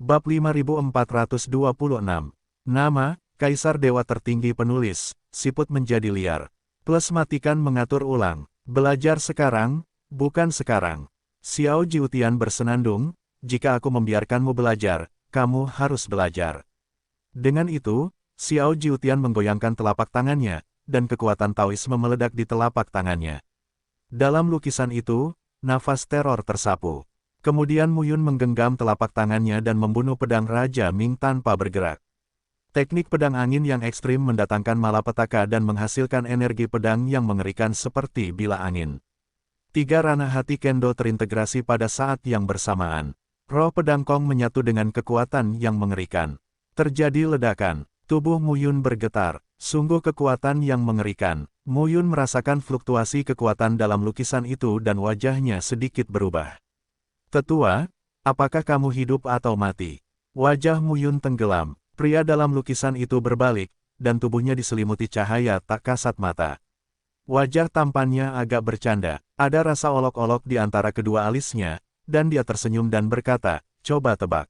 Bab 5426. Nama, Kaisar Dewa Tertinggi Penulis, Siput Menjadi Liar. Plus matikan mengatur ulang. Belajar sekarang, bukan sekarang. Xiao Jiutian bersenandung, jika aku membiarkanmu belajar, kamu harus belajar. Dengan itu, Xiao Jiutian menggoyangkan telapak tangannya, dan kekuatan Taoisme meledak di telapak tangannya. Dalam lukisan itu, nafas teror tersapu. Kemudian Mu Yun menggenggam telapak tangannya dan membunuh pedang Raja Ming tanpa bergerak. Teknik pedang angin yang ekstrim mendatangkan malapetaka dan menghasilkan energi pedang yang mengerikan seperti bila angin. Tiga ranah hati Kendo terintegrasi pada saat yang bersamaan. Roh pedang Kong menyatu dengan kekuatan yang mengerikan. Terjadi ledakan. Tubuh Mu Yun bergetar. Sungguh kekuatan yang mengerikan. Mu Yun merasakan fluktuasi kekuatan dalam lukisan itu dan wajahnya sedikit berubah. Tetua, apakah kamu hidup atau mati? Wajah Mu Yun tenggelam. Pria dalam lukisan itu berbalik, dan tubuhnya diselimuti cahaya tak kasat mata. Wajah tampannya agak bercanda, ada rasa olok-olok di antara kedua alisnya, dan dia tersenyum dan berkata, coba tebak.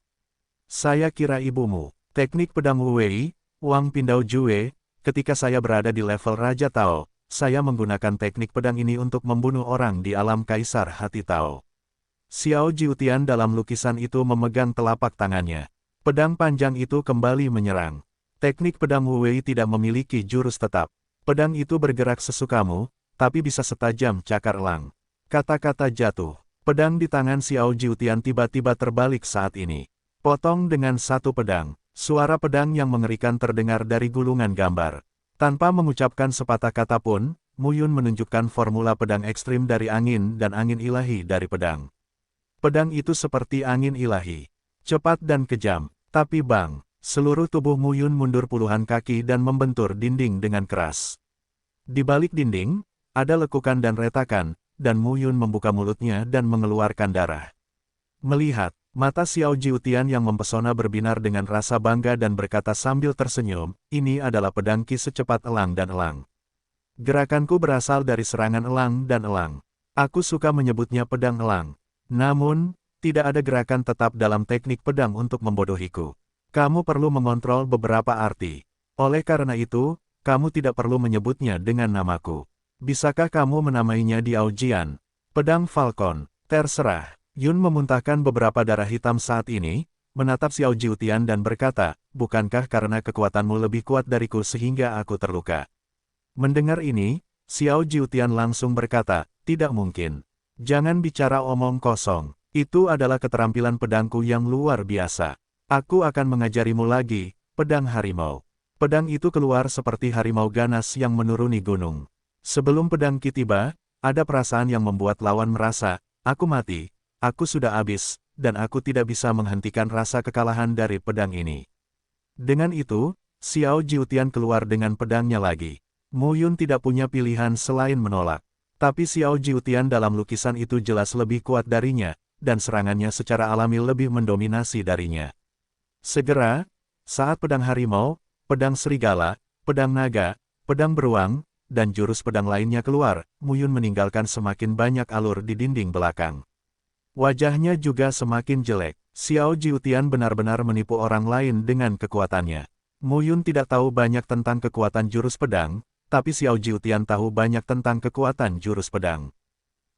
Saya kira ibumu. Teknik pedang Wu Wei, Wang Pindao Jue, ketika saya berada di level Raja Tao, saya menggunakan teknik pedang ini untuk membunuh orang di alam Kaisar Hati Tao. Xiao Jiutian dalam lukisan itu memegang telapak tangannya. Pedang panjang itu kembali menyerang. Teknik pedang Wu Wei tidak memiliki jurus tetap. Pedang itu bergerak sesukamu, tapi bisa setajam cakar elang. Kata-kata jatuh. Pedang di tangan Xiao Jiutian tiba-tiba terbalik saat ini. Potong dengan satu pedang. Suara pedang yang mengerikan terdengar dari gulungan gambar. Tanpa mengucapkan sepatah kata pun, Mu Yun menunjukkan formula pedang ekstrim dari angin dan angin ilahi dari pedang. Pedang itu seperti angin ilahi. Cepat dan kejam, tapi bang, seluruh tubuh Mu Yun mundur puluhan kaki dan membentur dinding dengan keras. Di balik dinding, ada lekukan dan retakan, dan Mu Yun membuka mulutnya dan mengeluarkan darah. Melihat, mata Xiao Jiutian yang mempesona berbinar dengan rasa bangga dan berkata sambil tersenyum, ini adalah pedang Ki secepat elang dan elang. Gerakanku berasal dari serangan elang dan elang. Aku suka menyebutnya pedang elang. Namun, tidak ada gerakan tetap dalam teknik pedang untuk membodohiku. Kamu perlu mengontrol beberapa arti. Oleh karena itu, kamu tidak perlu menyebutnya dengan namaku. Bisakah kamu menamainya di Aojian? Pedang Falcon. Terserah. Yun memuntahkan beberapa darah hitam saat ini, menatap Xiao Jiutian dan berkata, bukankah karena kekuatanmu lebih kuat dariku sehingga aku terluka? Mendengar ini, Xiao Jiutian langsung berkata, tidak mungkin. Jangan bicara omong kosong, itu adalah keterampilan pedangku yang luar biasa. Aku akan mengajarimu lagi, pedang harimau. Pedang itu keluar seperti harimau ganas yang menuruni gunung. Sebelum pedang Ki tiba, ada perasaan yang membuat lawan merasa, aku mati, aku sudah habis, dan aku tidak bisa menghentikan rasa kekalahan dari pedang ini. Dengan itu, Xiao Jiutian keluar dengan pedangnya lagi. Mu Yun tidak punya pilihan selain menolak. Tapi Xiao Jiutian dalam lukisan itu jelas lebih kuat darinya, dan serangannya secara alami lebih mendominasi darinya. Segera, saat pedang harimau, pedang serigala, pedang naga, pedang beruang, dan jurus pedang lainnya keluar, Mu Yun meninggalkan semakin banyak alur di dinding belakang. Wajahnya juga semakin jelek. Xiao Jiutian benar-benar menipu orang lain dengan kekuatannya. Mu Yun tidak tahu banyak tentang kekuatan jurus pedang, tapi Xiao Jiutian tahu banyak tentang kekuatan jurus pedang.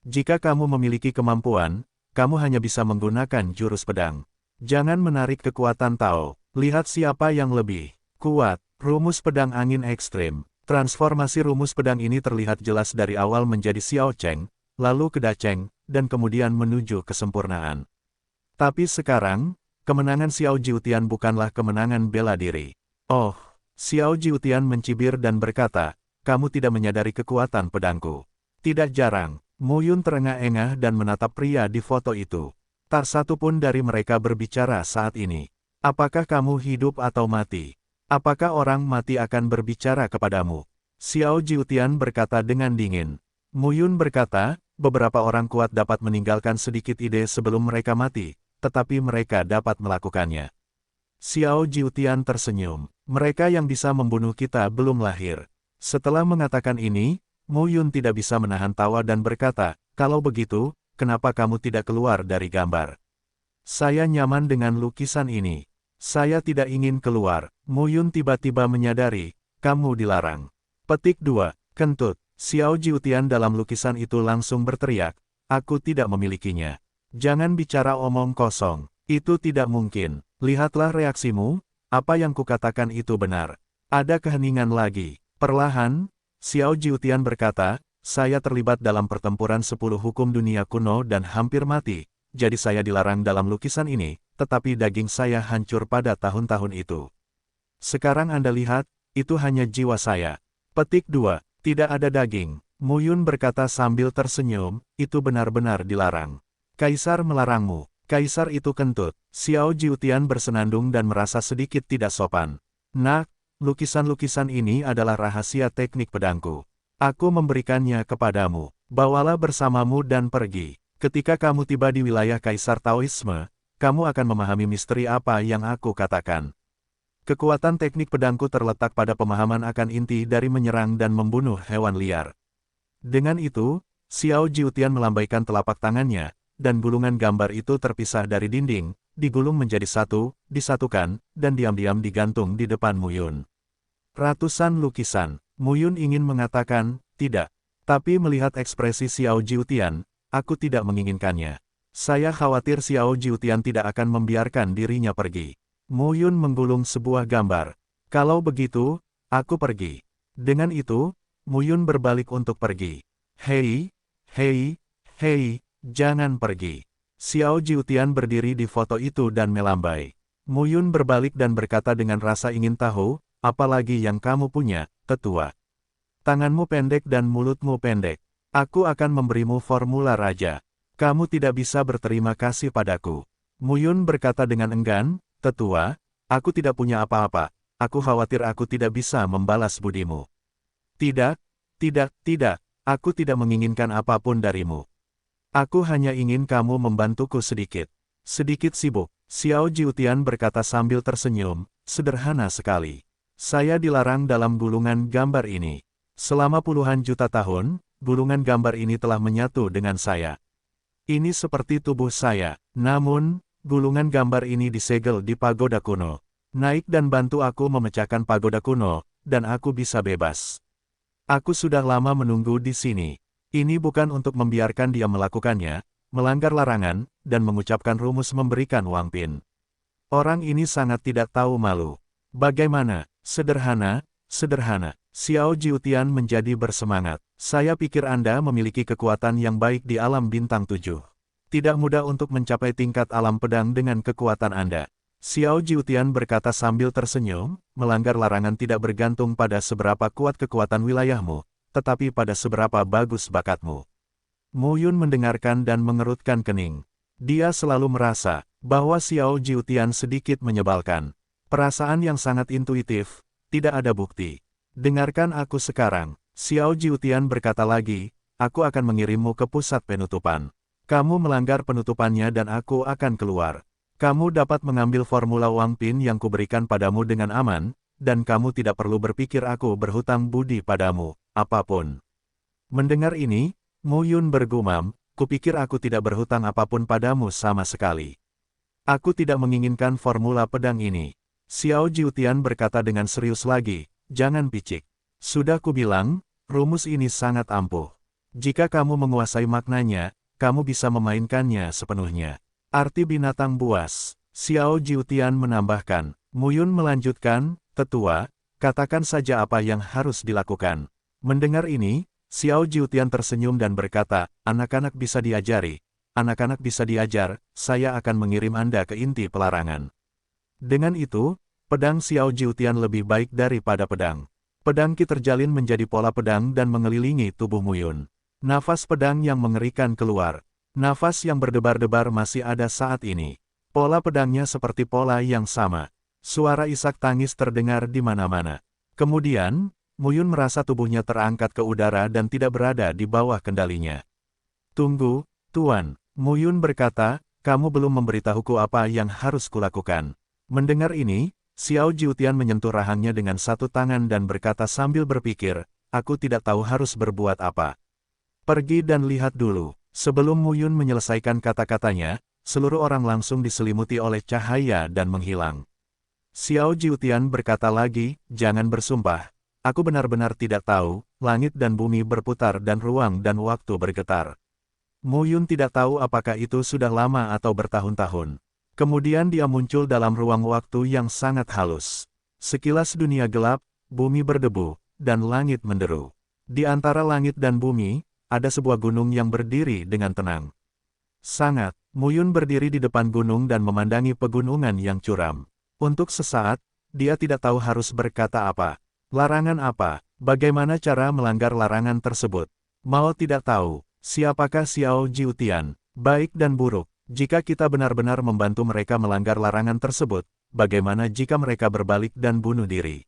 Jika kamu memiliki kemampuan, kamu hanya bisa menggunakan jurus pedang. Jangan menarik kekuatan Tao. Lihat siapa yang lebih kuat. Rumus pedang angin ekstrim. Transformasi rumus pedang ini terlihat jelas dari awal menjadi Xiao Cheng, lalu ke Da Cheng, dan kemudian menuju kesempurnaan. Tapi sekarang, kemenangan Xiao Jiutian bukanlah kemenangan bela diri. Oh, Xiao Jiutian mencibir dan berkata, kamu tidak menyadari kekuatan pedangku. Tidak jarang, Mu Yun terengah-engah dan menatap pria di foto itu. Tak satu pun dari mereka berbicara saat ini. Apakah kamu hidup atau mati? Apakah orang mati akan berbicara kepadamu? Xiao Jiutian berkata dengan dingin. Mu Yun berkata, beberapa orang kuat dapat meninggalkan sedikit ide sebelum mereka mati, tetapi mereka dapat melakukannya. Xiao Jiutian tersenyum. Mereka yang bisa membunuh kita belum lahir. Setelah mengatakan ini, Mu Yun tidak bisa menahan tawa dan berkata, kalau begitu, kenapa kamu tidak keluar dari gambar? Saya nyaman dengan lukisan ini. Saya tidak ingin keluar. Mu Yun tiba-tiba menyadari, kamu dilarang. Petik 2. Kentut. Xiao Jiutian dalam lukisan itu langsung berteriak, aku tidak memilikinya. Jangan bicara omong kosong. Itu tidak mungkin. Lihatlah reaksimu, apa yang kukatakan itu benar. Ada keheningan lagi. Perlahan, Xiao Jiutian berkata, saya terlibat dalam pertempuran 10 hukum dunia kuno dan hampir mati, jadi saya dilarang dalam lukisan ini, tetapi daging saya hancur pada tahun-tahun itu. Sekarang Anda lihat, itu hanya jiwa saya. Petik 2. Tidak ada daging. Mu Yun berkata sambil tersenyum, itu benar-benar dilarang. Kaisar melarangmu. Kaisar itu kentut. Xiao Jiutian bersenandung dan merasa sedikit tidak sopan. Nak, lukisan-lukisan ini adalah rahasia teknik pedangku. Aku memberikannya kepadamu. Bawalah bersamamu dan pergi. Ketika kamu tiba di wilayah Kaisar Taoisme, kamu akan memahami misteri apa yang aku katakan. Kekuatan teknik pedangku terletak pada pemahaman akan inti dari menyerang dan membunuh hewan liar. Dengan itu, Xiao Jiutian melambaikan telapak tangannya, dan gulungan gambar itu terpisah dari dinding, digulung menjadi satu, disatukan, dan diam-diam digantung di depan Mu Yun. Ratusan lukisan. Mu Yun ingin mengatakan, tidak. Tapi melihat ekspresi Xiao Jiutian, aku tidak menginginkannya. Saya khawatir Xiao Jiutian tidak akan membiarkan dirinya pergi. Mu Yun menggulung sebuah gambar. Kalau begitu, aku pergi. Dengan itu, Mu Yun berbalik untuk pergi. Hei, hei, hei, jangan pergi. Xiao Jiutian berdiri di foto itu dan melambai. Mu Yun berbalik dan berkata dengan rasa ingin tahu, apalagi yang kamu punya, tetua. Tanganmu pendek dan mulutmu pendek. Aku akan memberimu formula raja. Kamu tidak bisa berterima kasih padaku. Mu Yun berkata dengan enggan, tetua, aku tidak punya apa-apa. Aku khawatir aku tidak bisa membalas budimu. Tidak, tidak, tidak. Aku tidak menginginkan apapun darimu. Aku hanya ingin kamu membantuku sedikit. Sedikit sibuk. Xiao Jiutian berkata sambil tersenyum, sederhana sekali. Saya dilarang dalam gulungan gambar ini. Selama puluhan juta tahun, gulungan gambar ini telah menyatu dengan saya. Ini seperti tubuh saya, namun, gulungan gambar ini disegel di pagoda kuno. Naik dan bantu aku memecahkan pagoda kuno, dan aku bisa bebas. Aku sudah lama menunggu di sini. Ini bukan untuk membiarkan dia melakukannya, melanggar larangan, dan mengucapkan rumus memberikan Wang Pin. Orang ini sangat tidak tahu malu. Bagaimana? Sederhana, sederhana. Xiao Jiutian menjadi bersemangat. Saya pikir Anda memiliki kekuatan yang baik di alam bintang 7. Tidak mudah untuk mencapai tingkat alam pedang dengan kekuatan Anda. Xiao Jiutian berkata sambil tersenyum, melanggar larangan tidak bergantung pada seberapa kuat kekuatan wilayahmu, tetapi pada seberapa bagus bakatmu. Mu Yun mendengarkan dan mengerutkan kening. Dia selalu merasa bahwa Xiao Jiutian sedikit menyebalkan. Perasaan yang sangat intuitif, tidak ada bukti. Dengarkan aku sekarang, Xiao Jiutian berkata lagi, aku akan mengirimmu ke pusat penutupan. Kamu melanggar penutupannya dan aku akan keluar. Kamu dapat mengambil formula Wang Pin yang kuberikan padamu dengan aman, dan kamu tidak perlu berpikir aku berhutang budi padamu, apapun. Mendengar ini, Mu Yun bergumam, kupikir aku tidak berhutang apapun padamu sama sekali. Aku tidak menginginkan formula pedang ini. Xiao Jiutian berkata dengan serius lagi, jangan picik. Sudah kubilang, rumus ini sangat ampuh. Jika kamu menguasai maknanya, kamu bisa memainkannya sepenuhnya. Arti binatang buas. Xiao Jiutian menambahkan. Mu Yun melanjutkan, tetua, katakan saja apa yang harus dilakukan. Mendengar ini, Xiao Jiutian tersenyum dan berkata, anak-anak bisa diajari. Anak-anak bisa diajar, saya akan mengirim Anda ke inti pelarangan. Dengan itu, pedang Xiao Jiutian lebih baik daripada pedang. Pedang Qi terjalin menjadi pola pedang dan mengelilingi tubuh Mu Yun. Nafas pedang yang mengerikan keluar. Nafas yang berdebar-debar masih ada saat ini. Pola pedangnya seperti pola yang sama. Suara isak tangis terdengar di mana-mana. Kemudian, Mu Yun merasa tubuhnya terangkat ke udara dan tidak berada di bawah kendalinya. Tunggu, Tuan. Mu Yun berkata, kamu belum memberitahuku apa yang harus kulakukan. Mendengar ini, Xiao Jiutian menyentuh rahangnya dengan satu tangan dan berkata sambil berpikir, aku tidak tahu harus berbuat apa. Pergi dan lihat dulu. Sebelum Mu Yun menyelesaikan kata-katanya, seluruh orang langsung diselimuti oleh cahaya dan menghilang. Xiao Jiutian berkata lagi, jangan bersumpah. Aku benar-benar tidak tahu, langit dan bumi berputar dan ruang dan waktu bergetar. Mu Yun tidak tahu apakah itu sudah lama atau bertahun-tahun. Kemudian dia muncul dalam ruang waktu yang sangat halus. Sekilas dunia gelap, bumi berdebu, dan langit menderu. Di antara langit dan bumi, ada sebuah gunung yang berdiri dengan tenang. Sangat, Mu Yun berdiri di depan gunung dan memandangi pegunungan yang curam. Untuk sesaat, dia tidak tahu harus berkata apa. Larangan apa? Bagaimana cara melanggar larangan tersebut? Mao tidak tahu, siapakah Xiao Jiutian, baik dan buruk. Jika kita benar-benar membantu mereka melanggar larangan tersebut, bagaimana jika mereka berbalik dan bunuh diri?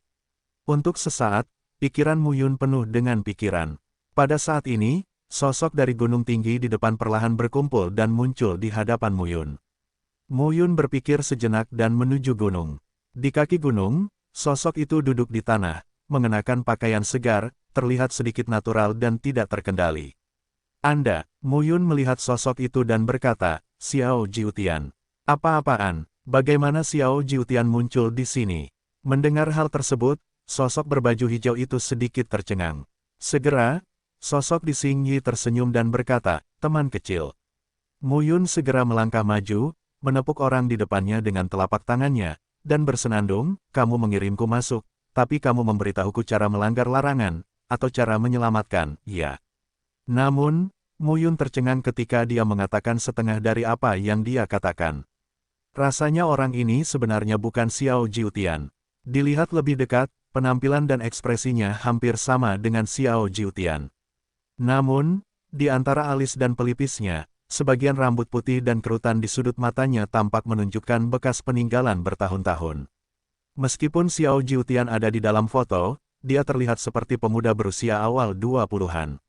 Untuk sesaat, pikiran Mu Yun penuh dengan pikiran. Pada saat ini, sosok dari gunung tinggi di depan perlahan berkumpul dan muncul di hadapan Mu Yun. Mu Yun berpikir sejenak dan menuju gunung. Di kaki gunung, sosok itu duduk di tanah, mengenakan pakaian segar, terlihat sedikit natural dan tidak terkendali. Anda, Mu Yun melihat sosok itu dan berkata, Xiao Jiutian. Apa-apaan? Bagaimana Xiao Jiutian muncul di sini? Mendengar hal tersebut, sosok berbaju hijau itu sedikit tercengang. Segera, sosok di Xing Yi tersenyum dan berkata, teman kecil. Mu Yun segera melangkah maju, menepuk orang di depannya dengan telapak tangannya, dan bersenandung, kamu mengirimku masuk, tapi kamu memberitahuku cara melanggar larangan, atau cara menyelamatkan, ya. Namun, Mu Yun tercengang ketika dia mengatakan setengah dari apa yang dia katakan. Rasanya orang ini sebenarnya bukan Xiao Jiutian. Dilihat lebih dekat, penampilan dan ekspresinya hampir sama dengan Xiao Jiutian. Namun, di antara alis dan pelipisnya, sebagian rambut putih dan kerutan di sudut matanya tampak menunjukkan bekas peninggalan bertahun-tahun. Meskipun Xiao Jiutian ada di dalam foto, dia terlihat seperti pemuda berusia awal 20-an.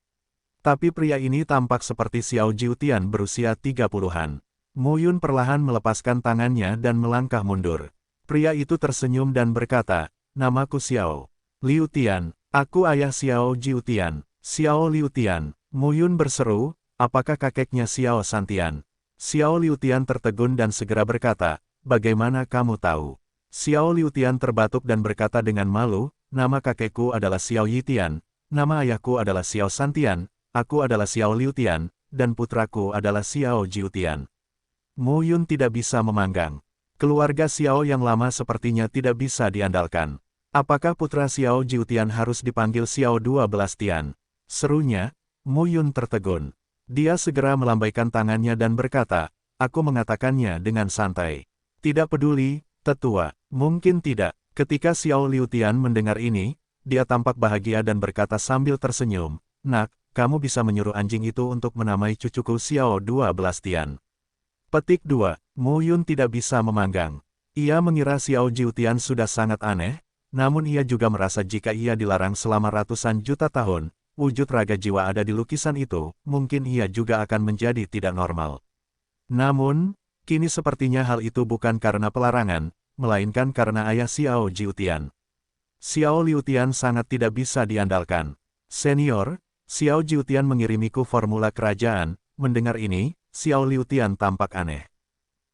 Tapi pria ini tampak seperti Xiao Jiutian berusia 30-an. Mu Yun perlahan melepaskan tangannya dan melangkah mundur. Pria itu tersenyum dan berkata, namaku Xiao Liu Tian, aku ayah Xiao Jiutian. Xiao Liu Tian, Mu Yun berseru, apakah kakeknya Xiao Santian? Xiao Liu Tian tertegun dan segera berkata, bagaimana kamu tahu? Xiao Liu Tian terbatuk dan berkata dengan malu, nama kakekku adalah Xiao Yitian, nama ayahku adalah Xiao Santian, aku adalah Xiao Liu Tian, dan putraku adalah Xiao Jiutian. Mu Yun tidak bisa memanggang. Keluarga Xiao yang lama sepertinya tidak bisa diandalkan. Apakah putra Xiao Jiutian harus dipanggil Xiao 12 Tian? Serunya, Mu Yun tertegun. Dia segera melambaikan tangannya dan berkata, aku mengatakannya dengan santai. Tidak peduli, tetua, mungkin tidak. Ketika Xiao Liu Tian mendengar ini, dia tampak bahagia dan berkata sambil tersenyum, nak, kamu bisa menyuruh anjing itu untuk menamai cucuku Xiao 12 Tian. Petik 2. Mu Yun tidak bisa memanggang. Ia mengira Xiao Jiutian sudah sangat aneh, namun ia juga merasa jika ia dilarang selama ratusan juta tahun, wujud raga jiwa ada di lukisan itu, mungkin ia juga akan menjadi tidak normal. Namun, kini sepertinya hal itu bukan karena pelarangan, melainkan karena ayah Xiao Jiutian. Xiao Liu Tian sangat tidak bisa diandalkan. Senior, Xiao Jiutian mengirimiku formula kerajaan. Mendengar ini, Xiao Liu Tian tampak aneh.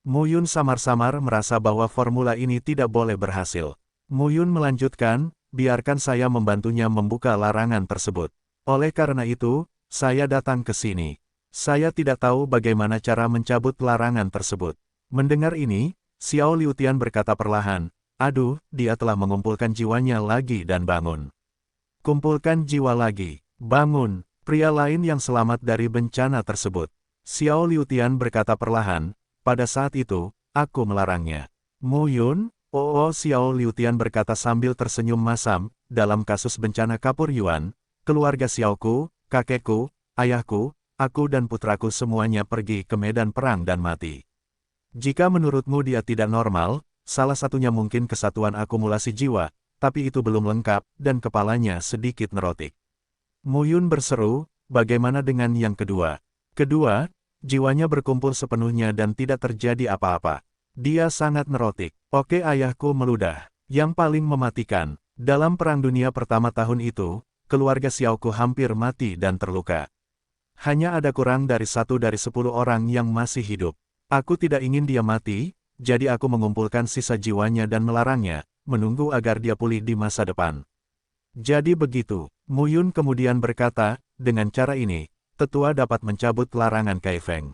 Mu Yun samar-samar merasa bahwa formula ini tidak boleh berhasil. Mu Yun melanjutkan, biarkan saya membantunya membuka larangan tersebut. Oleh karena itu, saya datang ke sini. Saya tidak tahu bagaimana cara mencabut larangan tersebut. Mendengar ini, Xiao Liu Tian berkata perlahan, aduh, dia telah mengumpulkan jiwanya lagi dan bangun. Kumpulkan jiwa lagi, bangun, pria lain yang selamat dari bencana tersebut. Xiao Liu Tian berkata perlahan, pada saat itu, aku melarangnya. Mu Yun, Xiao Liu Tian berkata sambil tersenyum masam, dalam kasus bencana Kapur Yuan, keluarga Xiaoku, kakekku, ayahku, aku dan putraku semuanya pergi ke medan perang dan mati. Jika menurutmu dia tidak normal, salah satunya mungkin kesatuan akumulasi jiwa, tapi itu belum lengkap, dan kepalanya sedikit nerotik. Mu Yun berseru, bagaimana dengan yang kedua? Kedua, jiwanya berkumpul sepenuhnya dan tidak terjadi apa-apa. Dia sangat nerotik. Oke, ayahku meludah. Yang paling mematikan, dalam Perang Dunia Pertama tahun itu, keluarga Xiaoku hampir mati dan terluka. Hanya ada kurang dari 1 dari 10 orang yang masih hidup. Aku tidak ingin dia mati, jadi aku mengumpulkan sisa jiwanya dan melarangnya, menunggu agar dia pulih di masa depan. Jadi begitu, Mu Yun kemudian berkata, dengan cara ini, tetua dapat mencabut larangan Kaifeng.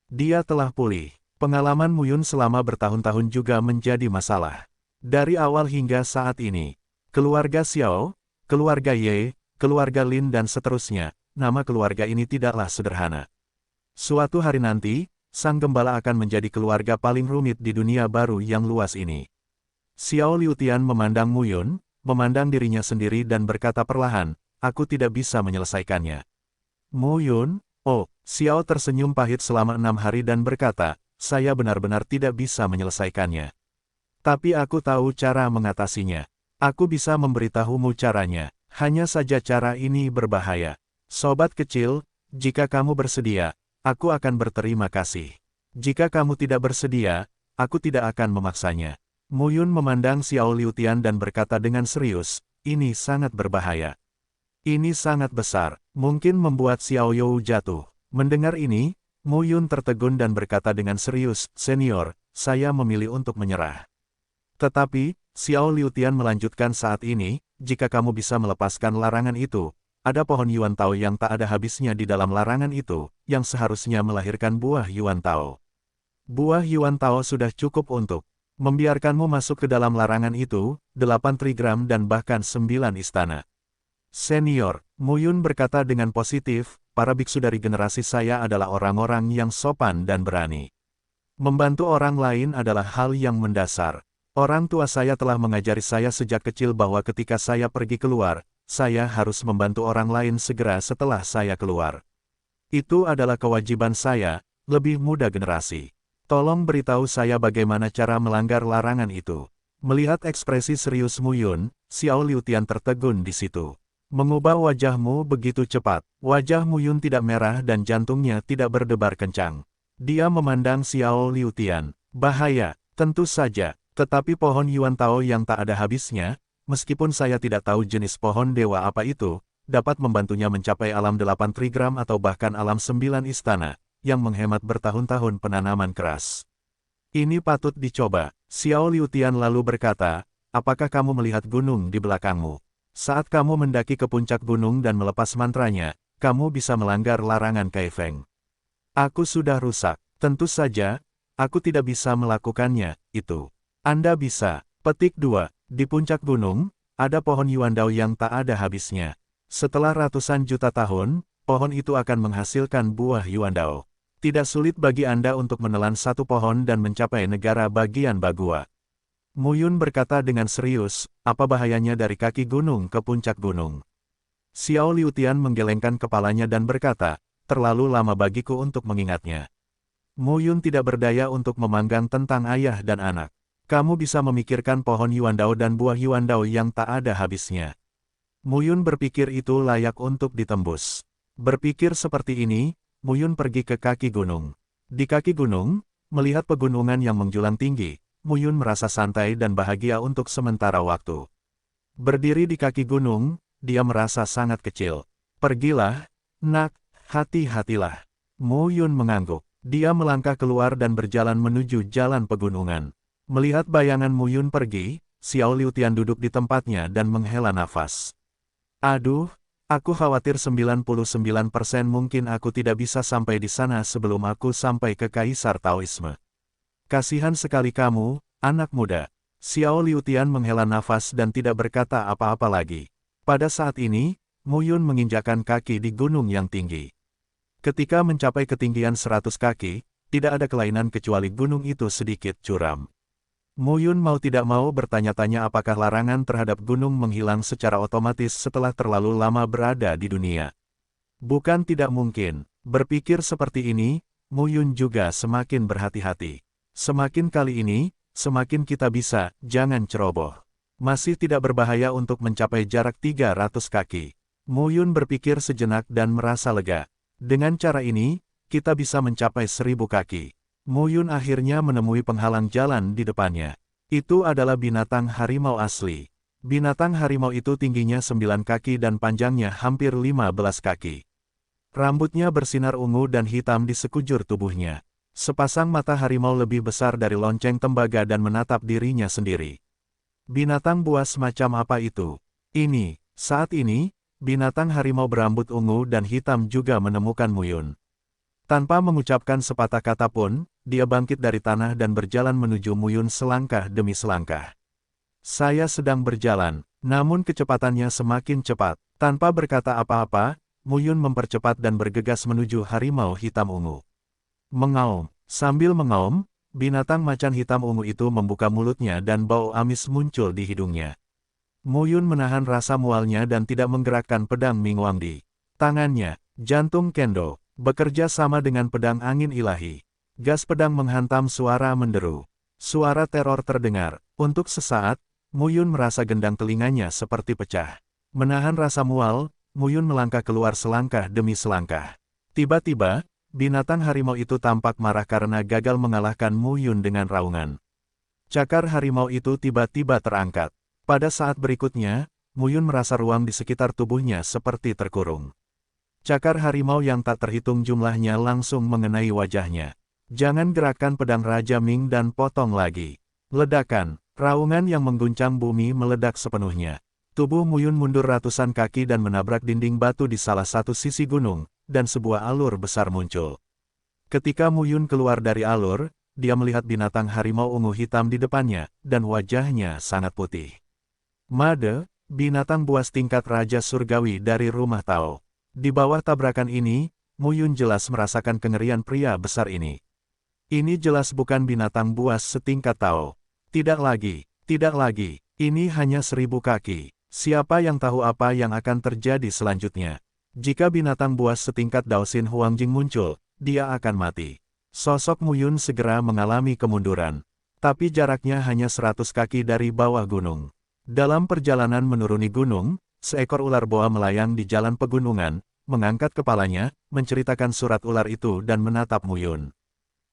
Dia telah pulih. Pengalaman Mu Yun selama bertahun-tahun juga menjadi masalah. Dari awal hingga saat ini, keluarga Xiao, keluarga Ye, keluarga Lin dan seterusnya, nama keluarga ini tidaklah sederhana. Suatu hari nanti, sang gembala akan menjadi keluarga paling rumit di dunia baru yang luas ini. Xiao Liutian memandang Mu Yun, memandang dirinya sendiri dan berkata perlahan, aku tidak bisa menyelesaikannya. Mu Yun, oh, Xiao tersenyum pahit selama 6 hari dan berkata, saya benar-benar tidak bisa menyelesaikannya. Tapi aku tahu cara mengatasinya. Aku bisa memberitahumu caranya, hanya saja cara ini berbahaya. Sobat kecil, jika kamu bersedia, aku akan berterima kasih. Jika kamu tidak bersedia, aku tidak akan memaksanya. Mu Yun memandang Xiao Liutian dan berkata dengan serius, ini sangat berbahaya. Ini sangat besar, mungkin membuat Xiao You jatuh. Mendengar ini, Mu Yun tertegun dan berkata dengan serius, senior, saya memilih untuk menyerah. Tetapi, Xiao Liutian melanjutkan saat ini, jika kamu bisa melepaskan larangan itu, ada pohon Yuan Tao yang tak ada habisnya di dalam larangan itu, yang seharusnya melahirkan buah Yuan Tao. Buah Yuan Tao sudah cukup untuk membiarkanmu masuk ke dalam larangan itu, 8 trigram dan bahkan 9 istana. Senior, Mu Yun berkata dengan positif, para biksu dari generasi saya adalah orang-orang yang sopan dan berani. Membantu orang lain adalah hal yang mendasar. Orang tua saya telah mengajari saya sejak kecil bahwa ketika saya pergi keluar, saya harus membantu orang lain segera setelah saya keluar. Itu adalah kewajiban saya, lebih muda generasi. Tolong beritahu saya bagaimana cara melanggar larangan itu. Melihat ekspresi serius Mu Yun, Xiao Liutian tertegun di situ. Mengubah wajahmu begitu cepat. Wajah Mu Yun tidak merah dan jantungnya tidak berdebar kencang. Dia memandang Xiao Liutian. Bahaya, tentu saja, tetapi pohon Yuan Tao yang tak ada habisnya, meskipun saya tidak tahu jenis pohon dewa apa itu, dapat membantunya mencapai alam 8 trigram atau bahkan alam 9 istana, yang menghemat bertahun-tahun penanaman keras. Ini patut dicoba. Xiao Liutian lalu berkata, apakah kamu melihat gunung di belakangmu? Saat kamu mendaki ke puncak gunung dan melepas mantranya, kamu bisa melanggar larangan Kaifeng. Aku sudah rusak. Tentu saja, aku tidak bisa melakukannya, itu. Anda bisa. Petik 2. Di puncak gunung, ada pohon Yuan Dao yang tak ada habisnya. Setelah ratusan juta tahun, pohon itu akan menghasilkan buah Yuan Dao. Tidak sulit bagi Anda untuk menelan satu pohon dan mencapai negara bagian Bagua. Mu Yun berkata dengan serius, apa bahayanya dari kaki gunung ke puncak gunung? Xiao Liutian menggelengkan kepalanya dan berkata, terlalu lama bagiku untuk mengingatnya. Mu Yun tidak berdaya untuk memanggang tentang ayah dan anak. Kamu bisa memikirkan pohon Yuan Dao dan buah Yuan Dao yang tak ada habisnya. Mu Yun berpikir itu layak untuk ditembus. Berpikir seperti ini, Mu Yun pergi ke kaki gunung. Di kaki gunung, melihat pegunungan yang menjulang tinggi, Mu Yun merasa santai dan bahagia untuk sementara waktu. Berdiri di kaki gunung, dia merasa sangat kecil. Pergilah, nak, hati-hatilah. Mu Yun mengangguk. Dia melangkah keluar dan berjalan menuju jalan pegunungan. Melihat bayangan Mu Yun pergi, Xiao Liutian duduk di tempatnya dan menghela nafas. Aduh, aku khawatir 99% mungkin aku tidak bisa sampai di sana sebelum aku sampai ke Kaisar Taoisme. Kasihan sekali kamu, anak muda. Xiao Liutian menghela nafas dan tidak berkata apa-apa lagi. Pada saat ini, Mu Yun menginjakkan kaki di gunung yang tinggi. Ketika mencapai ketinggian 100 kaki, tidak ada kelainan kecuali gunung itu sedikit curam. Mu Yun mau tidak mau bertanya-tanya apakah larangan terhadap gunung menghilang secara otomatis setelah terlalu lama berada di dunia. Bukan tidak mungkin. Berpikir seperti ini, Mu Yun juga semakin berhati-hati. Semakin kali ini, semakin kita bisa, jangan ceroboh. Masih tidak berbahaya untuk mencapai jarak 300 kaki. Mu Yun berpikir sejenak dan merasa lega. Dengan cara ini, kita bisa mencapai 1000 kaki. Mu Yun akhirnya menemui penghalang jalan di depannya. Itu adalah binatang harimau asli. Binatang harimau itu tingginya 9 kaki dan panjangnya hampir 15 kaki. Rambutnya bersinar ungu dan hitam di sekujur tubuhnya. Sepasang mata harimau lebih besar dari lonceng tembaga dan menatap dirinya sendiri. Binatang buas macam apa itu? Ini, saat ini, binatang harimau berambut ungu dan hitam juga menemukan Muyun. Tanpa mengucapkan sepatah kata pun, dia bangkit dari tanah dan berjalan menuju Muyun selangkah demi selangkah. Saya sedang berjalan, namun kecepatannya semakin cepat. Tanpa berkata apa-apa, Muyun mempercepat dan bergegas menuju harimau hitam ungu. Mengaum. Sambil mengaum, binatang macan hitam ungu itu membuka mulutnya dan bau amis muncul di hidungnya. Muyun menahan rasa mualnya dan tidak menggerakkan pedang Ming Wang di tangannya. Jantung Kendo bekerja sama dengan pedang angin ilahi. Gas pedang menghantam, suara menderu. Suara teror terdengar. Untuk sesaat, Muyun merasa gendang telinganya seperti pecah. Menahan rasa mual, Muyun melangkah keluar selangkah demi selangkah. Tiba-tiba, binatang harimau itu tampak marah karena gagal mengalahkan Muyun dengan raungan. Cakar harimau itu tiba-tiba terangkat. Pada saat berikutnya, Muyun merasa ruang di sekitar tubuhnya seperti terkurung. Cakar harimau yang tak terhitung jumlahnya langsung mengenai wajahnya. Jangan gerakkan pedang Raja Ming dan potong lagi. Ledakan, raungan yang mengguncang bumi meledak sepenuhnya. Tubuh Muyun mundur ratusan kaki dan menabrak dinding batu di salah satu sisi gunung, dan sebuah alur besar muncul. Ketika Muyun keluar dari alur, dia melihat binatang harimau ungu hitam di depannya, dan wajahnya sangat putih. Made, binatang buas tingkat Raja Surgawi dari rumah Tao. Di bawah tabrakan ini, Muyun jelas merasakan kengerian pria besar ini. Ini jelas bukan binatang buas setingkat Tao. Tidak lagi, ini hanya 1000 kaki. Siapa yang tahu apa yang akan terjadi selanjutnya? Jika binatang buas setingkat Daosin Huangjing muncul, dia akan mati. Sosok Muyun segera mengalami kemunduran. Tapi jaraknya hanya 100 kaki dari bawah gunung. Dalam perjalanan menuruni gunung, seekor ular boa melayang di jalan pegunungan, mengangkat kepalanya, menceritakan surat ular itu dan menatap Muyun.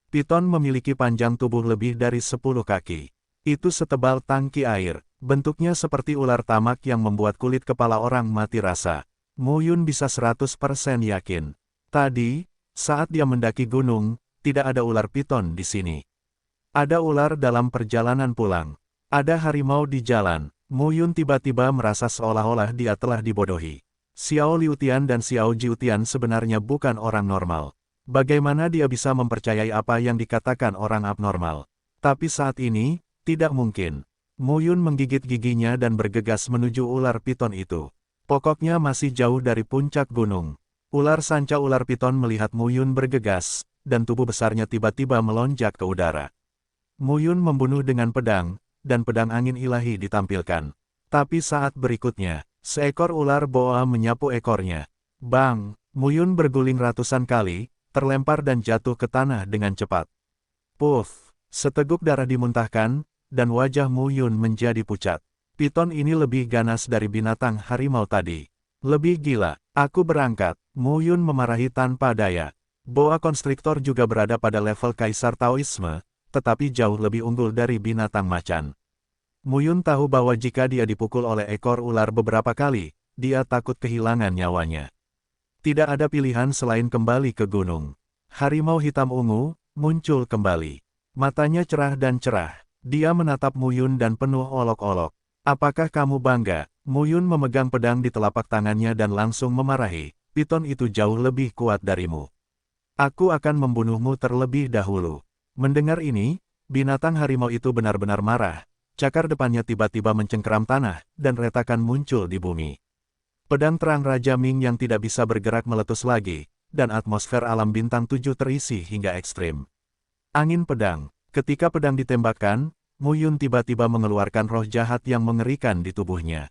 Piton memiliki panjang tubuh lebih dari 10 kaki. Itu setebal tangki air, bentuknya seperti ular tamak yang membuat kulit kepala orang mati rasa. Muyun bisa 100% yakin. Tadi, saat dia mendaki gunung, tidak ada ular piton di sini. Ada ular dalam perjalanan pulang. Ada harimau di jalan. Muyun tiba-tiba merasa seolah-olah dia telah dibodohi. Xiao Liutian dan Xiao Jiutian sebenarnya bukan orang normal. Bagaimana dia bisa mempercayai apa yang dikatakan orang abnormal? Tapi saat ini, tidak mungkin. Muyun menggigit giginya dan bergegas menuju ular piton itu. Pokoknya masih jauh dari puncak gunung. Ular sanca ular piton melihat Muyun bergegas, dan tubuh besarnya tiba-tiba melonjak ke udara. Muyun membunuh dengan pedang, dan pedang angin ilahi ditampilkan. Tapi saat berikutnya, seekor ular boa menyapu ekornya. Bang! Muyun berguling ratusan kali, terlempar dan jatuh ke tanah dengan cepat. Puff! Seteguk darah dimuntahkan, dan wajah Muyun menjadi pucat. Piton ini lebih ganas dari binatang harimau tadi. Lebih gila, aku berangkat. Muyun memarahi tanpa daya. Boa konstriktor juga berada pada level kaisar Taoisme, tetapi jauh lebih unggul dari binatang macan. Muyun tahu bahwa jika dia dipukul oleh ekor ular beberapa kali, dia takut kehilangan nyawanya. Tidak ada pilihan selain kembali ke gunung. Harimau hitam ungu muncul kembali. Matanya cerah dan cerah. Dia menatap Muyun dan penuh olok-olok. Apakah kamu bangga? Muyun memegang pedang di telapak tangannya dan langsung memarahi. Piton itu jauh lebih kuat darimu. Aku akan membunuhmu terlebih dahulu. Mendengar ini, binatang harimau itu benar-benar marah. Cakar depannya tiba-tiba mencengkeram tanah, dan retakan muncul di bumi. Pedang terang Raja Ming yang tidak bisa bergerak meletus lagi, dan atmosfer alam bintang 7 terisi hingga ekstrim. Angin pedang. Ketika pedang ditembakkan, Muyun tiba-tiba mengeluarkan roh jahat yang mengerikan di tubuhnya.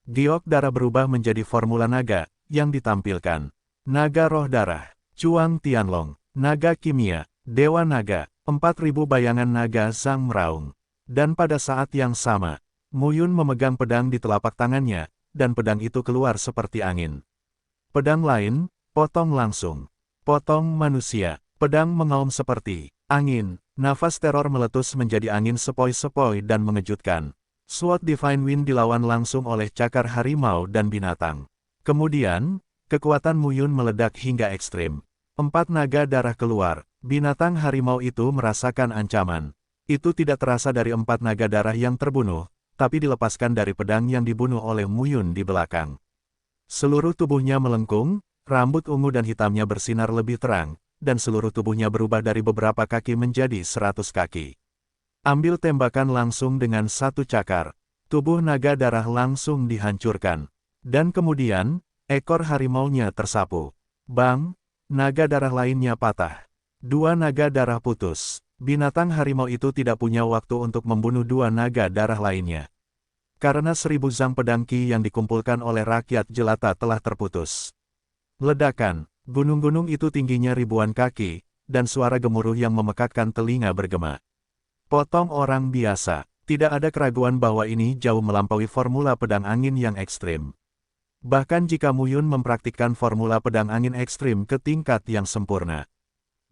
Giok darah berubah menjadi formula naga, yang ditampilkan. Naga roh darah, Chuang Tianlong, naga kimia, dewa naga, 4000 bayangan naga sang meraung. Dan pada saat yang sama, Muyun memegang pedang di telapak tangannya, dan pedang itu keluar seperti angin. Pedang lain, potong langsung. Potong manusia, pedang mengaum seperti angin. Nafas teror meletus menjadi angin sepoi-sepoi dan mengejutkan. Sword Divine Wind dilawan langsung oleh cakar harimau dan binatang. Kemudian, kekuatan Muyun meledak hingga ekstrim. 4 naga darah keluar, Binatang harimau itu merasakan ancaman. Itu tidak terasa dari 4 naga darah yang terbunuh, tapi dilepaskan dari pedang yang dibunuh oleh Muyun di belakang. Seluruh tubuhnya melengkung, rambut ungu dan hitamnya bersinar lebih terang, dan seluruh tubuhnya berubah dari beberapa kaki menjadi 100 kaki. Ambil tembakan langsung dengan satu cakar. Tubuh naga darah langsung dihancurkan. Dan kemudian, ekor harimaunya tersapu. Bang! Naga darah lainnya patah. 2 naga darah putus. Binatang harimau itu tidak punya waktu untuk membunuh 2 naga darah lainnya. Karena 1000 zang pedang Qi yang dikumpulkan oleh rakyat jelata telah terputus. Ledakan, gunung-gunung itu tingginya ribuan kaki, dan suara gemuruh yang memekakkan telinga bergema. Potong orang biasa, tidak ada keraguan bahwa ini jauh melampaui formula pedang angin yang ekstrim. Bahkan jika Muyun mempraktikkan formula pedang angin ekstrim ke tingkat yang sempurna.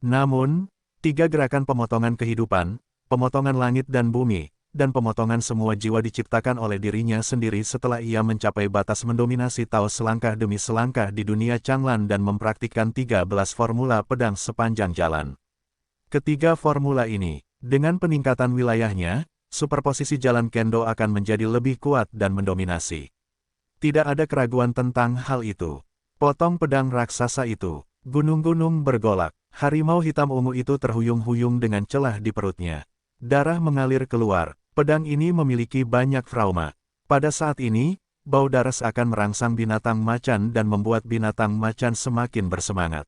Namun, 3 gerakan pemotongan kehidupan, pemotongan langit dan bumi, dan pemotongan semua jiwa diciptakan oleh dirinya sendiri setelah ia mencapai batas mendominasi Tao selangkah demi selangkah di dunia Changlan dan mempraktikkan 13 formula pedang sepanjang jalan. Ketiga formula ini, dengan peningkatan wilayahnya, superposisi jalan Kendo akan menjadi lebih kuat dan mendominasi. Tidak ada keraguan tentang hal itu. Potong pedang raksasa itu. Gunung-gunung bergolak. Harimau hitam ungu itu terhuyung-huyung dengan celah di perutnya. Darah mengalir keluar. Pedang ini memiliki banyak trauma. Pada saat ini, bau darah akan merangsang binatang macan dan membuat binatang macan semakin bersemangat.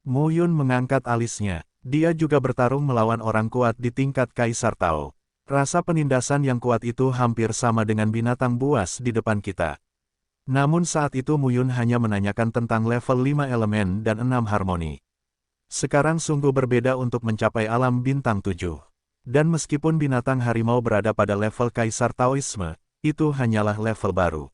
Muyun mengangkat alisnya. Dia juga bertarung melawan orang kuat di tingkat Kaisar Tao. Rasa penindasan yang kuat itu hampir sama dengan binatang buas di depan kita. Namun saat itu Muyun hanya menanyakan tentang level 5 elemen dan 6 harmoni. Sekarang sungguh berbeda untuk mencapai alam bintang 7. Dan meskipun binatang harimau berada pada level Kaisar Taoisme, itu hanyalah level baru.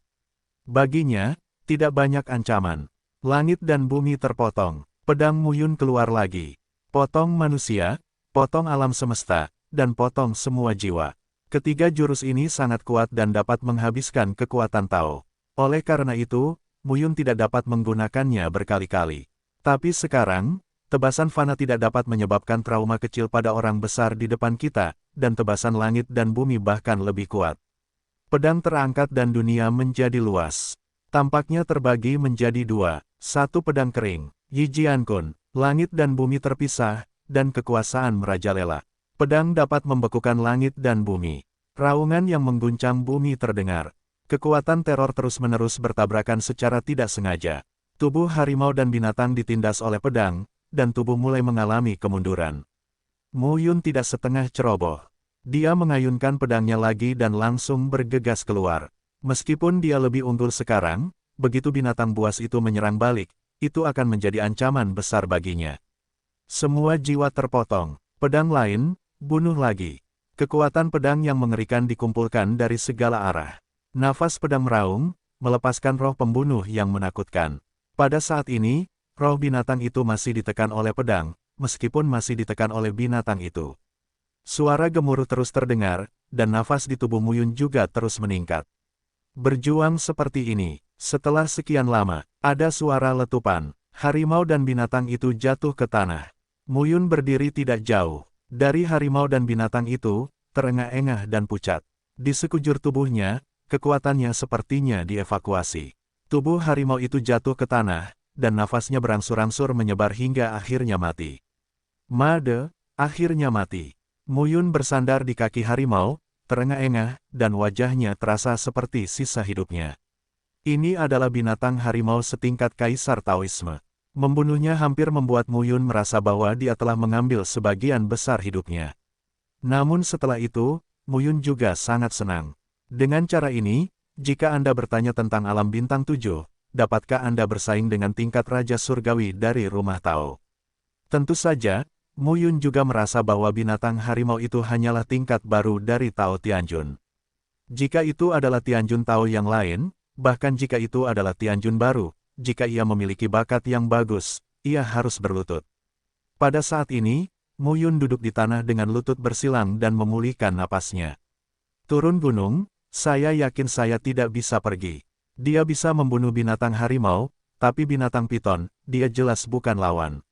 Baginya, tidak banyak ancaman. Langit dan bumi terpotong. Pedang Muyun keluar lagi. Potong manusia, potong alam semesta, dan potong semua jiwa. Ketiga jurus ini sangat kuat dan dapat menghabiskan kekuatan Tao. Oleh karena itu, Muyun tidak dapat menggunakannya berkali-kali. Tapi sekarang, tebasan fana tidak dapat menyebabkan trauma kecil pada orang besar di depan kita, dan tebasan langit dan bumi bahkan lebih kuat. Pedang terangkat dan dunia menjadi luas. Tampaknya terbagi menjadi 2, 1 pedang kering, Yi Jiankun, langit dan bumi terpisah, dan kekuasaan merajalela. Pedang dapat membekukan langit dan bumi. Raungan yang mengguncang bumi terdengar. Kekuatan teror terus-menerus bertabrakan secara tidak sengaja. Tubuh harimau dan binatang ditindas oleh pedang, dan tubuh mulai mengalami kemunduran. Muyun tidak setengah ceroboh. Dia mengayunkan pedangnya lagi dan langsung bergegas keluar. Meskipun dia lebih unggul sekarang, begitu binatang buas itu menyerang balik, itu akan menjadi ancaman besar baginya. Semua jiwa terpotong. Pedang lain, bunuh lagi. Kekuatan pedang yang mengerikan dikumpulkan dari segala arah. Nafas pedang meraung, melepaskan roh pembunuh yang menakutkan. Pada saat ini, roh binatang itu masih ditekan oleh pedang, meskipun masih ditekan oleh binatang itu. Suara gemuruh terus terdengar, dan nafas di tubuh Muyun juga terus meningkat. Berjuang seperti ini, setelah sekian lama, ada suara letupan. Harimau dan binatang itu jatuh ke tanah. Muyun berdiri tidak jauh. Dari harimau dan binatang itu, terengah-engah dan pucat. Di sekujur tubuhnya, kekuatannya sepertinya dievakuasi. Tubuh harimau itu jatuh ke tanah, dan nafasnya berangsur-angsur menyebar hingga akhirnya mati. Made, akhirnya mati. Muyun bersandar di kaki harimau, terengah-engah, dan wajahnya terasa seperti sisa hidupnya. Ini adalah binatang harimau setingkat Kaisar Taoisme. Membunuhnya hampir membuat Muyun merasa bahwa dia telah mengambil sebagian besar hidupnya. Namun setelah itu, Muyun juga sangat senang. Dengan cara ini, jika Anda bertanya tentang alam bintang 7, dapatkah Anda bersaing dengan tingkat Raja Surgawi dari rumah Tao? Tentu saja, Muyun juga merasa bahwa binatang harimau itu hanyalah tingkat baru dari Tao Tianjun. Jika itu adalah Tianjun Tao yang lain, bahkan jika itu adalah Tianjun baru, jika ia memiliki bakat yang bagus, ia harus berlutut. Pada saat ini, Muyun duduk di tanah dengan lutut bersilang dan memulihkan napasnya. Turun gunung, saya yakin saya tidak bisa pergi. Dia bisa membunuh binatang harimau, tapi binatang piton, dia jelas bukan lawan.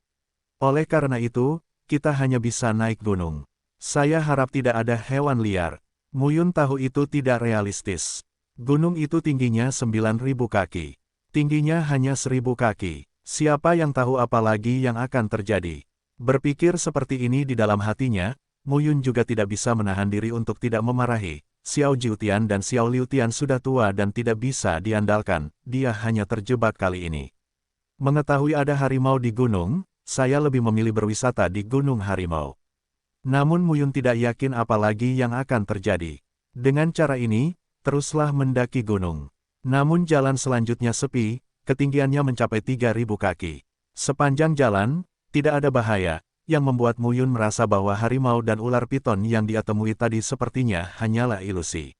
Oleh karena itu, kita hanya bisa naik gunung. Saya harap tidak ada hewan liar. Mu Yun tahu itu tidak realistis. Gunung itu tingginya 9.000 kaki. Tingginya hanya 1.000 kaki. Siapa yang tahu apa lagi yang akan terjadi? Berpikir seperti ini di dalam hatinya, Mu Yun juga tidak bisa menahan diri untuk tidak memarahi. Xiao Jiutian dan Xiao Liutian sudah tua dan tidak bisa diandalkan, dia hanya terjebak kali ini. Mengetahui ada harimau di gunung, saya lebih memilih berwisata di Gunung Harimau. Namun Mu Yun tidak yakin apa lagi yang akan terjadi. Dengan cara ini, teruslah mendaki gunung. Namun jalan selanjutnya sepi, ketinggiannya mencapai 3.000 kaki. Sepanjang jalan, tidak ada bahaya, yang membuat Mu Yun merasa bahwa harimau dan ular piton yang dia temui tadi sepertinya hanyalah ilusi.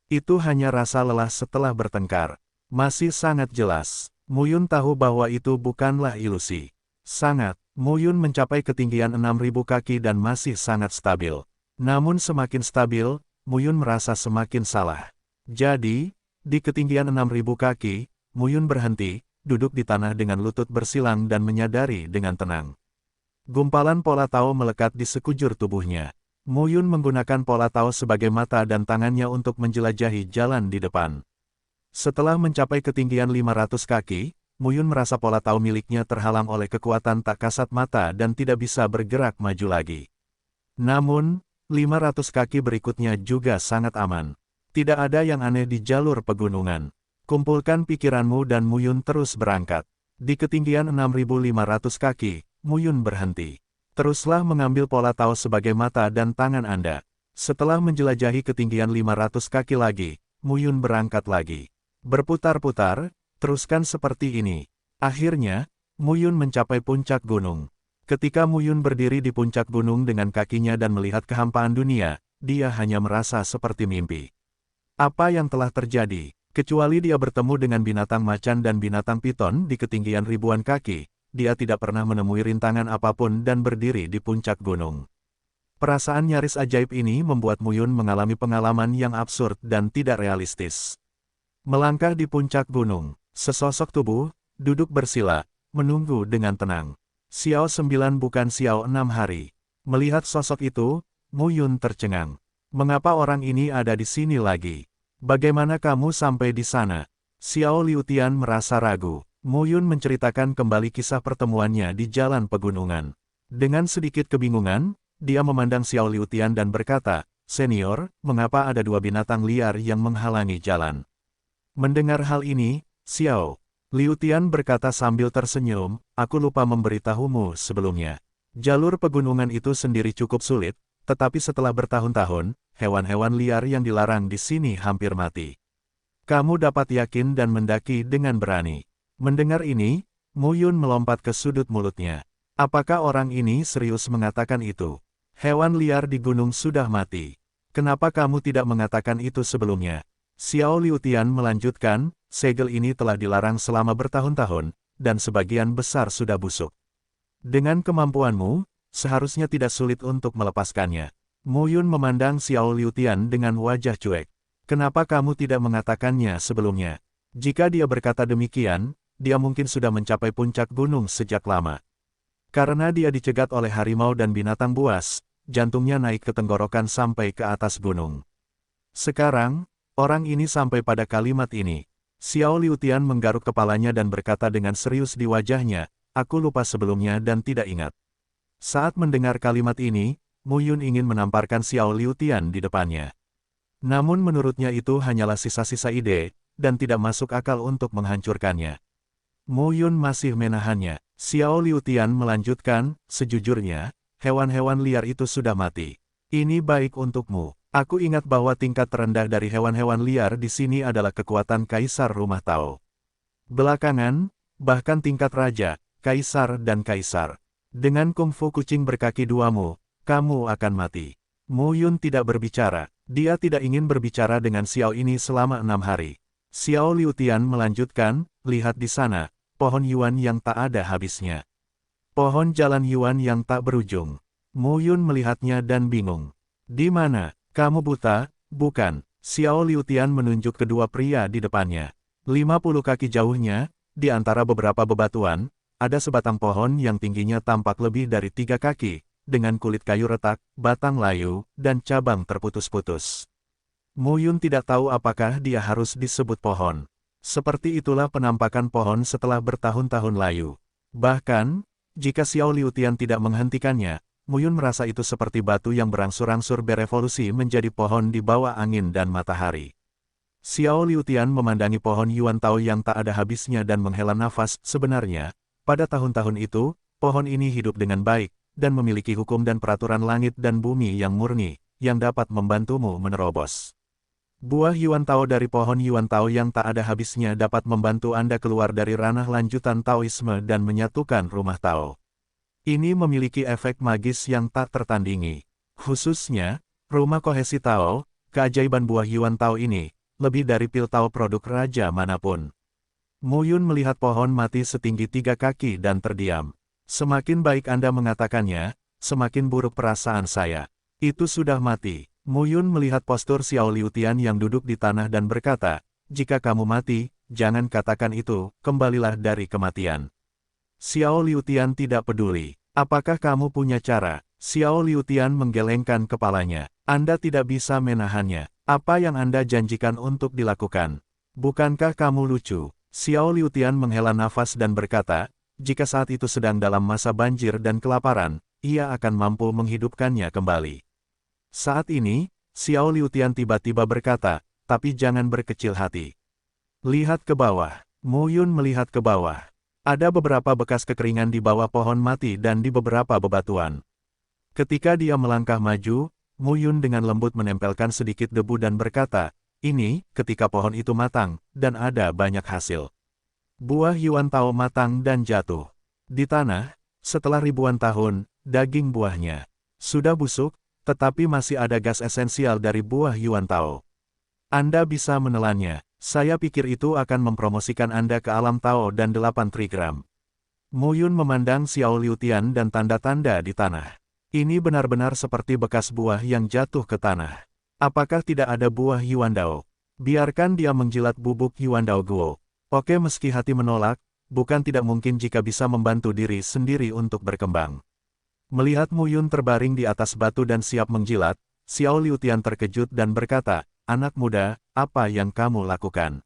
Itu hanya rasa lelah setelah bertengkar. Masih sangat jelas, Mu Yun tahu bahwa itu bukanlah ilusi. Sangat, Mu Yun mencapai ketinggian 6.000 kaki dan masih sangat stabil. Namun semakin stabil, Mu Yun merasa semakin salah. Jadi, di ketinggian 6.000 kaki, Mu Yun berhenti, duduk di tanah dengan lutut bersilang dan menyadari dengan tenang. Gumpalan pola tao melekat di sekujur tubuhnya. Mu Yun menggunakan pola tao sebagai mata dan tangannya untuk menjelajahi jalan di depan. Setelah mencapai ketinggian 500 kaki, Mu Yun merasa pola tao miliknya terhalang oleh kekuatan tak kasat mata dan tidak bisa bergerak maju lagi. Namun, 500 kaki berikutnya juga sangat aman. Tidak ada yang aneh di jalur pegunungan. Kumpulkan pikiranmu dan Mu Yun terus berangkat. Di ketinggian 6.500 kaki, Mu Yun berhenti. Teruslah mengambil pola tao sebagai mata dan tangan Anda. Setelah menjelajahi ketinggian 500 kaki lagi, Mu Yun berangkat lagi. Berputar-putar, teruskan seperti ini. Akhirnya, Mu Yun mencapai puncak gunung. Ketika Mu Yun berdiri di puncak gunung dengan kakinya dan melihat kehampaan dunia, dia hanya merasa seperti mimpi. Apa yang telah terjadi? Kecuali dia bertemu dengan binatang macan dan binatang piton di ketinggian ribuan kaki, dia tidak pernah menemui rintangan apapun dan berdiri di puncak gunung. Perasaan nyaris ajaib ini membuat Mu Yun mengalami pengalaman yang absurd dan tidak realistis. Melangkah di puncak gunung, sesosok tubuh, duduk bersila, menunggu dengan tenang. Xiao 9 bukan Xiao 6 hari. Melihat sosok itu, Mu Yun tercengang. Mengapa orang ini ada di sini lagi? Bagaimana kamu sampai di sana? Xiao Liutian merasa ragu. Mu Yun menceritakan kembali kisah pertemuannya di jalan pegunungan. Dengan sedikit kebingungan, dia memandang Xiao Liutian dan berkata, "Senior, mengapa ada dua binatang liar yang menghalangi jalan?" Mendengar hal ini, Xiao Liutian berkata sambil tersenyum, "Aku lupa memberitahumu sebelumnya. Jalur pegunungan itu sendiri cukup sulit, tetapi setelah bertahun-tahun, hewan-hewan liar yang dilarang di sini hampir mati. Kamu dapat yakin dan mendaki dengan berani." Mendengar ini, Mu Yun melompat ke sudut mulutnya. Apakah orang ini serius mengatakan itu? Hewan liar di gunung sudah mati. Kenapa kamu tidak mengatakan itu sebelumnya? Xiao Liutian melanjutkan, segel ini telah dilarang selama bertahun-tahun, dan sebagian besar sudah busuk. Dengan kemampuanmu, seharusnya tidak sulit untuk melepaskannya. Mu Yun memandang Xiao Liutian dengan wajah cuek. Kenapa kamu tidak mengatakannya sebelumnya? Jika dia berkata demikian, dia mungkin sudah mencapai puncak gunung sejak lama. Karena dia dicegat oleh harimau dan binatang buas, jantungnya naik ke tenggorokan sampai ke atas gunung. Sekarang, orang ini sampai pada kalimat ini. Xiao Liutian menggaruk kepalanya dan berkata dengan serius di wajahnya, "Aku lupa sebelumnya dan tidak ingat." Saat mendengar kalimat ini, Mu Yun ingin menamparkan Xiao Liutian di depannya. Namun menurutnya itu hanyalah sisa-sisa ide, dan tidak masuk akal untuk menghancurkannya. Mu Yun masih menahannya. Xiao Liutian melanjutkan, "Sejujurnya, hewan-hewan liar itu sudah mati. Ini baik untukmu. Aku ingat bahwa tingkat terendah dari hewan-hewan liar di sini adalah kekuatan Kaisar Rumah Tao. Belakangan, bahkan tingkat Raja, Kaisar dan Kaisar. Dengan kungfu kucing berkaki duamu, kamu akan mati." Mu Yun tidak berbicara. Dia tidak ingin berbicara dengan Xiao ini selama 6 hari. Xiao Liutian melanjutkan, "Lihat di sana, pohon Yuan yang tak ada habisnya. Pohon jalan Yuan yang tak berujung." Mu Yun melihatnya dan bingung. "Di mana? Kamu buta, bukan?" Xiao Liutian menunjuk kedua pria di depannya. 50 kaki jauhnya, di antara beberapa bebatuan, ada sebatang pohon yang tingginya tampak lebih dari 3 kaki, dengan kulit kayu retak, batang layu, dan cabang terputus-putus. Mu Yun tidak tahu apakah dia harus disebut pohon. Seperti itulah penampakan pohon setelah bertahun-tahun layu. Bahkan, jika Xiao Liutian tidak menghentikannya, Mu Yun merasa itu seperti batu yang berangsur-angsur berevolusi menjadi pohon di bawah angin dan matahari. Xiao Liutian memandangi pohon Yuan Tao yang tak ada habisnya dan menghela nafas. Sebenarnya, pada tahun-tahun itu, pohon ini hidup dengan baik, dan memiliki hukum dan peraturan langit dan bumi yang murni, yang dapat membantumu menerobos. Buah Yuan Tao dari pohon Yuan Tao yang tak ada habisnya dapat membantu Anda keluar dari ranah lanjutan Taoisme dan menyatukan rumah Tao. Ini memiliki efek magis yang tak tertandingi. Khususnya, rumah kohesi Tao, keajaiban buah Yuan Tao ini, lebih dari pil Tao produk raja manapun. Mu Yun melihat pohon mati setinggi 3 kaki dan terdiam. Semakin baik Anda mengatakannya, semakin buruk perasaan saya. Itu sudah mati. Mu Yun melihat postur Xiao Liutian yang duduk di tanah dan berkata, jika kamu mati, jangan katakan itu, kembalilah dari kematian. Xiao Liutian tidak peduli. Apakah kamu punya cara? Xiao Liutian menggelengkan kepalanya. Anda tidak bisa menahannya. Apa yang Anda janjikan untuk dilakukan? Bukankah kamu lucu? Xiao Liutian menghela nafas dan berkata, jika saat itu sedang dalam masa banjir dan kelaparan, ia akan mampu menghidupkannya kembali. Saat ini, Xiao Liutian tiba-tiba berkata, tapi jangan berkecil hati. Lihat ke bawah. Mu Yun melihat ke bawah. Ada beberapa bekas kekeringan di bawah pohon mati dan di beberapa bebatuan. Ketika dia melangkah maju, Mu Yun dengan lembut menempelkan sedikit debu dan berkata, ini, ketika pohon itu matang, dan ada banyak hasil. Buah Yuan Tao matang dan jatuh. Di tanah, setelah ribuan tahun, daging buahnya sudah busuk, tetapi masih ada gas esensial dari buah Yuan Tao. Anda bisa menelannya. Saya pikir itu akan mempromosikan Anda ke alam Tao dan 8 trigram. Mu Yun memandang Xiao Liutian dan tanda-tanda di tanah. Ini benar-benar seperti bekas buah yang jatuh ke tanah. Apakah tidak ada buah Yuan Dao? Biarkan dia menjilat bubuk Yuan Dao Guo. Oke, meski hati menolak, bukan tidak mungkin jika bisa membantu diri sendiri untuk berkembang. Melihat Mu Yun terbaring di atas batu dan siap menjilat, Xiao Liutian terkejut dan berkata, anak muda, apa yang kamu lakukan?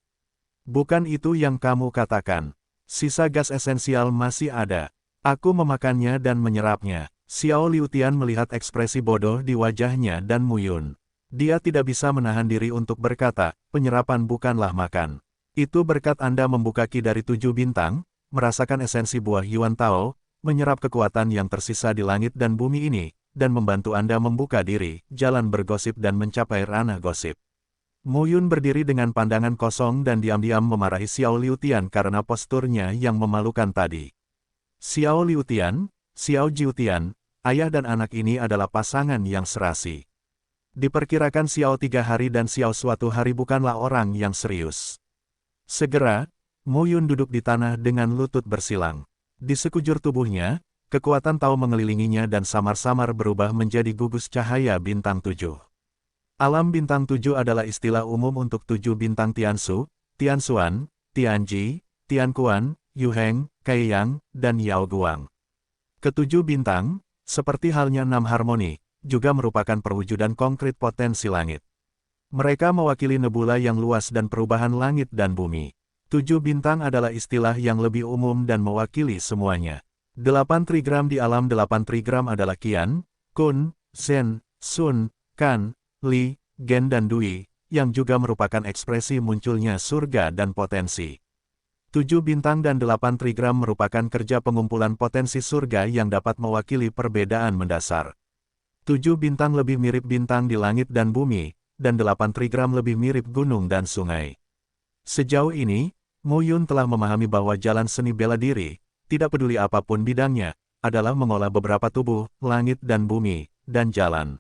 Bukan itu yang kamu katakan. Sisa gas esensial masih ada. Aku memakannya dan menyerapnya. Xiao Liutian melihat ekspresi bodoh di wajahnya dan Mu Yun. Dia tidak bisa menahan diri untuk berkata, penyerapan bukanlah makan. Itu berkat Anda membuka ki dari 7 bintang, merasakan esensi buah Yuan Tao, menyerap kekuatan yang tersisa di langit dan bumi ini, dan membantu Anda membuka diri, jalan bergosip dan mencapai ranah gosip. Mu Yun berdiri dengan pandangan kosong dan diam-diam memarahi Xiao Liutian karena posturnya yang memalukan tadi. Xiao Liutian, Xiao Jiutian, ayah dan anak ini adalah pasangan yang serasi. Diperkirakan Xiao 3 hari dan Xiao suatu hari bukanlah orang yang serius. Segera, Mu Yun duduk di tanah dengan lutut bersilang. Di sekujur tubuhnya, kekuatan Tao mengelilinginya dan samar-samar berubah menjadi gugus cahaya bintang 7. Alam bintang 7 adalah istilah umum untuk 7 bintang Tiansu, Tianxuan, Tianji, Tianquan, Yuheng, Kaiyang, dan Yao Guang. Ketujuh bintang, seperti halnya 6 harmoni, juga merupakan perwujudan konkret potensi langit. Mereka mewakili nebula yang luas dan perubahan langit dan bumi. 7 bintang adalah istilah yang lebih umum dan mewakili semuanya. 8 trigram di alam 8 trigram adalah Qian, Kun, Zhen, Sun, Kan, Li, Gen dan Dui, yang juga merupakan ekspresi munculnya surga dan potensi. 7 bintang dan 8 trigram merupakan kerja pengumpulan potensi surga yang dapat mewakili perbedaan mendasar. 7 bintang lebih mirip bintang di langit dan bumi, dan 8 trigram lebih mirip gunung dan sungai. Sejauh ini, Mu Yun telah memahami bahwa jalan seni bela diri, tidak peduli apapun bidangnya, adalah mengolah beberapa tubuh, langit dan bumi, dan jalan.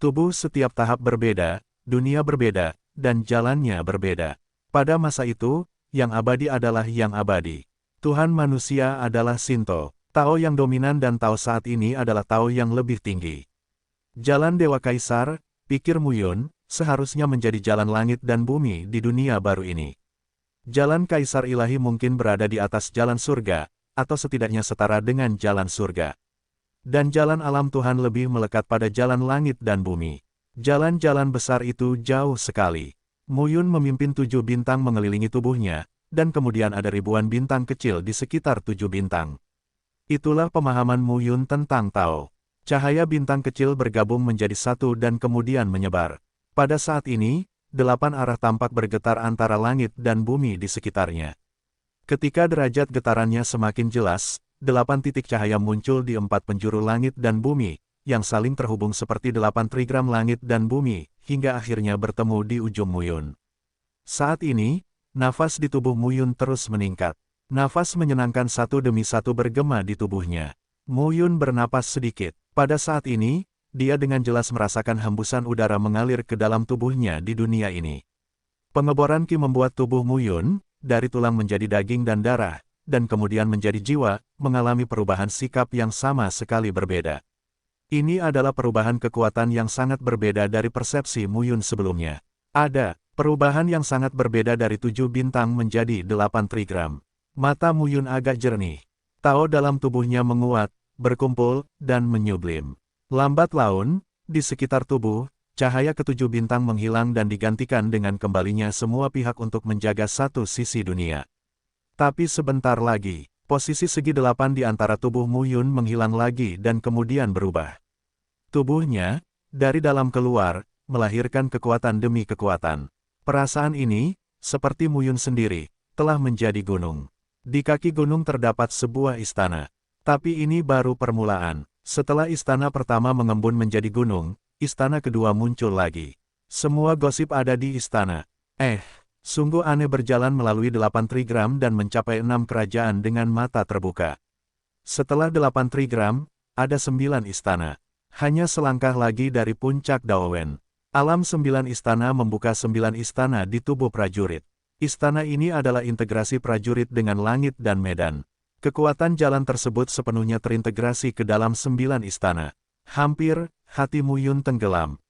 Tubuh setiap tahap berbeda, dunia berbeda, dan jalannya berbeda. Pada masa itu, yang abadi adalah yang abadi. Tuhan manusia adalah Shinto. Tao yang dominan dan Tao saat ini adalah Tao yang lebih tinggi. Jalan Dewa Kaisar, pikir Mu Yun, seharusnya menjadi jalan langit dan bumi di dunia baru ini. Jalan Kaisar Ilahi mungkin berada di atas jalan surga, atau setidaknya setara dengan jalan surga. Dan jalan alam Tuhan lebih melekat pada jalan langit dan bumi. Jalan-jalan besar itu jauh sekali. Muyun memimpin 7 bintang mengelilingi tubuhnya, dan kemudian ada ribuan bintang kecil di sekitar 7 bintang. Itulah pemahaman Muyun tentang Tao. Cahaya bintang kecil bergabung menjadi satu dan kemudian menyebar. Pada saat ini, 8 arah tampak bergetar antara langit dan bumi di sekitarnya. Ketika derajat getarannya semakin jelas, 8 titik cahaya muncul di 4 penjuru langit dan bumi, yang saling terhubung seperti 8 trigram langit dan bumi, hingga akhirnya bertemu di ujung Muyun. Saat ini, nafas di tubuh Muyun terus meningkat. Nafas menyenangkan satu demi satu bergema di tubuhnya. Muyun bernapas sedikit. Pada saat ini, dia dengan jelas merasakan hembusan udara mengalir ke dalam tubuhnya di dunia ini. Pengeboran Qi membuat tubuh Muyun, dari tulang menjadi daging dan darah, dan kemudian menjadi jiwa, mengalami perubahan sikap yang sama sekali berbeda. Ini adalah perubahan kekuatan yang sangat berbeda dari persepsi Muyun sebelumnya. Ada perubahan yang sangat berbeda dari 7 bintang menjadi 8 trigram. Mata Muyun agak jernih. Tao dalam tubuhnya menguat, berkumpul, dan menyublim. Lambat laun, di sekitar tubuh, cahaya ke-7 bintang menghilang dan digantikan dengan kembalinya semua pihak untuk menjaga satu sisi dunia. Tapi sebentar lagi, posisi segi 8 di antara tubuh Muyun menghilang lagi dan kemudian berubah. Tubuhnya, dari dalam keluar, melahirkan kekuatan demi kekuatan. Perasaan ini, seperti Muyun sendiri, telah menjadi gunung. Di kaki gunung terdapat sebuah istana. Tapi ini baru permulaan. Setelah istana pertama mengembun menjadi gunung, istana kedua muncul lagi. Semua gosip ada di istana. Sungguh aneh berjalan melalui 8 trigram dan mencapai 6 kerajaan dengan mata terbuka. Setelah 8 trigram, ada 9 istana. Hanya selangkah lagi dari puncak Daowen. Alam 9 istana membuka 9 istana di tubuh prajurit. Istana ini adalah integrasi prajurit dengan langit dan medan. Kekuatan jalan tersebut sepenuhnya terintegrasi ke dalam 9 istana. Hampir, hati Muyun tenggelam.